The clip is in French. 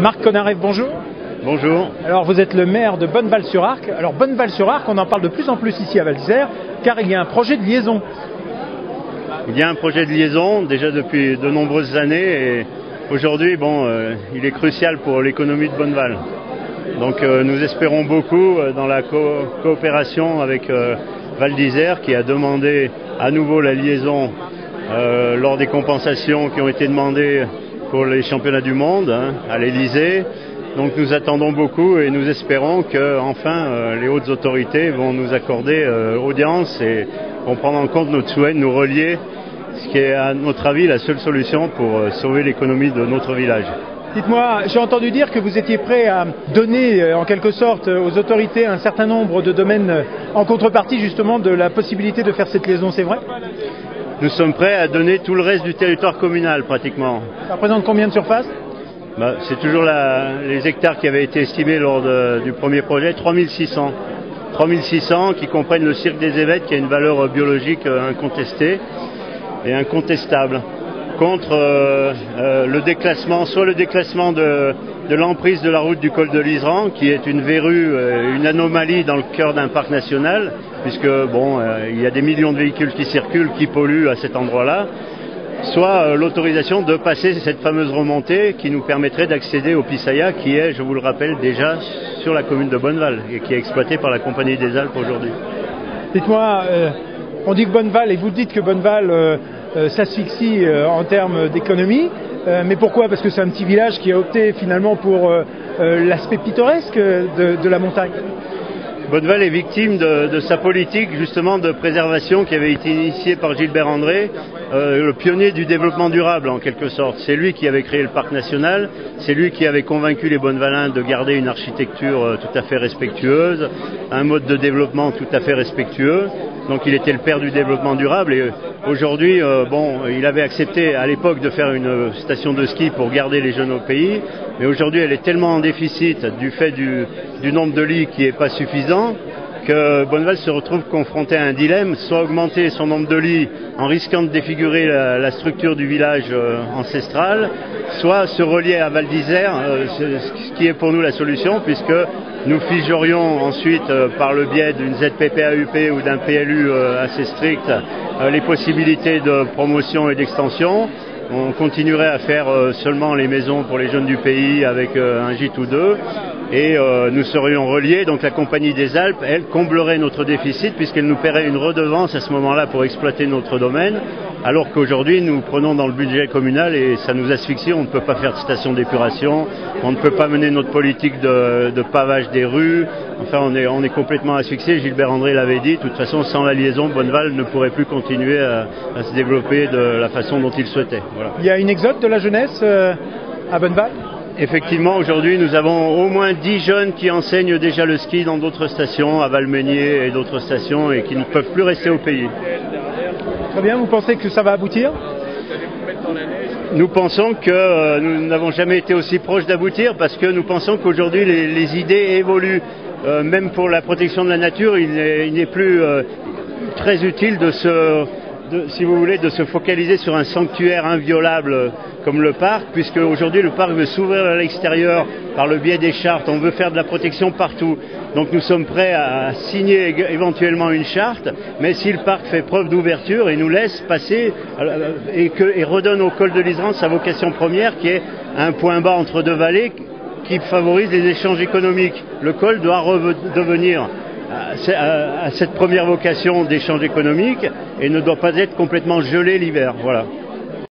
Marc Konarev, bonjour. Bonjour. Alors vous êtes le maire de Bonneval-sur-Arc. Alors Bonneval-sur-Arc, on en parle de plus en plus ici à Val d'Isère, car il y a un projet de liaison. Il y a un projet de liaison déjà depuis de nombreuses années et aujourd'hui, il est crucial pour l'économie de Bonneval. Donc nous espérons beaucoup dans la coopération avec Val d'Isère qui a demandé à nouveau la liaison lors des compensations qui ont été demandées pour les championnats du monde à l'Elysée. Donc nous attendons beaucoup et nous espérons que enfin les hautes autorités vont nous accorder audience et vont prendre en compte notre souhait de nous relier, ce qui est à notre avis la seule solution pour sauver l'économie de notre village. Dites-moi, j'ai entendu dire que vous étiez prêt à donner en quelque sorte aux autorités un certain nombre de domaines en contrepartie justement de la possibilité de faire cette liaison, c'est vrai ? Nous sommes prêts à donner tout le reste du territoire communal pratiquement. Ça représente combien de surface ? C'est toujours les hectares qui avaient été estimés lors du premier projet, 3600. 3600 qui comprennent le cirque des évêques qui a une valeur biologique incontestée et incontestable. Contre le déclassement, soit le déclassement de l'emprise de la route du col de l'Isran, qui est une verrue, une anomalie dans le cœur d'un parc national, puisque il y a des millions de véhicules qui circulent, qui polluent à cet endroit-là, soit l'autorisation de passer cette fameuse remontée qui nous permettrait d'accéder au Pisaya, qui est, je vous le rappelle, déjà sur la commune de Bonneval et qui est exploité par la Compagnie des Alpes aujourd'hui. Dites-moi, on dit que Bonneval, et vous dites que Bonneval s'asphyxie en termes d'économie, mais pourquoi ? Parce que c'est un petit village qui a opté finalement pour l'aspect pittoresque de la montagne. Bonneval est victime de sa politique justement de préservation qui avait été initiée par Gilbert André, le pionnier du développement durable en quelque sorte. C'est lui qui avait créé le parc national, c'est lui qui avait convaincu les Bonnevalins de garder une architecture tout à fait respectueuse, un mode de développement tout à fait respectueux. Donc il était le père du développement durable et aujourd'hui, il avait accepté à l'époque de faire une station de ski pour garder les jeunes au pays, mais aujourd'hui elle est tellement en déficit du fait du nombre de lits qui n'est pas suffisant que Bonneval se retrouve confronté à un dilemme, soit augmenter son nombre de lits en risquant de défigurer la structure du village ancestral, soit se relier à Val d'Isère, ce qui est pour nous la solution, puisque nous figerions ensuite par le biais d'une ZPPAUP ou d'un PLU assez strict les possibilités de promotion et d'extension. On continuerait à faire seulement les maisons pour les jeunes du pays avec un gîte ou deux et nous serions reliés, donc la Compagnie des Alpes, elle, comblerait notre déficit puisqu'elle nous paierait une redevance à ce moment-là pour exploiter notre domaine, alors qu'aujourd'hui nous prenons dans le budget communal et ça nous asphyxie, on ne peut pas faire de station d'épuration, on ne peut pas mener notre politique de pavage des rues, enfin on est complètement asphyxié. Gilbert André l'avait dit, de toute façon sans la liaison, Bonneval ne pourrait plus continuer à se développer de la façon dont il souhaitait. Voilà. Il y a une exode de la jeunesse à Bonneval ? Effectivement, aujourd'hui, nous avons au moins 10 jeunes qui enseignent déjà le ski dans d'autres stations, à Valmeunier et d'autres stations, et qui ne peuvent plus rester au pays. Très bien, vous pensez que ça va aboutir ? Nous pensons que nous n'avons jamais été aussi proches d'aboutir, parce que nous pensons qu'aujourd'hui, les idées évoluent. Même pour la protection de la nature, il n'est plus très utile de se focaliser sur un sanctuaire inviolable comme le parc, puisque aujourd'hui le parc veut s'ouvrir à l'extérieur par le biais des chartes, on veut faire de la protection partout. Donc nous sommes prêts à signer éventuellement une charte, mais si le parc fait preuve d'ouverture et nous laisse passer et redonne au col de l'Isran sa vocation première, qui est un point bas entre deux vallées qui favorise les échanges économiques. Le col doit redevenir à cette première vocation d'échange économique et ne doit pas être complètement gelé l'hiver. Voilà.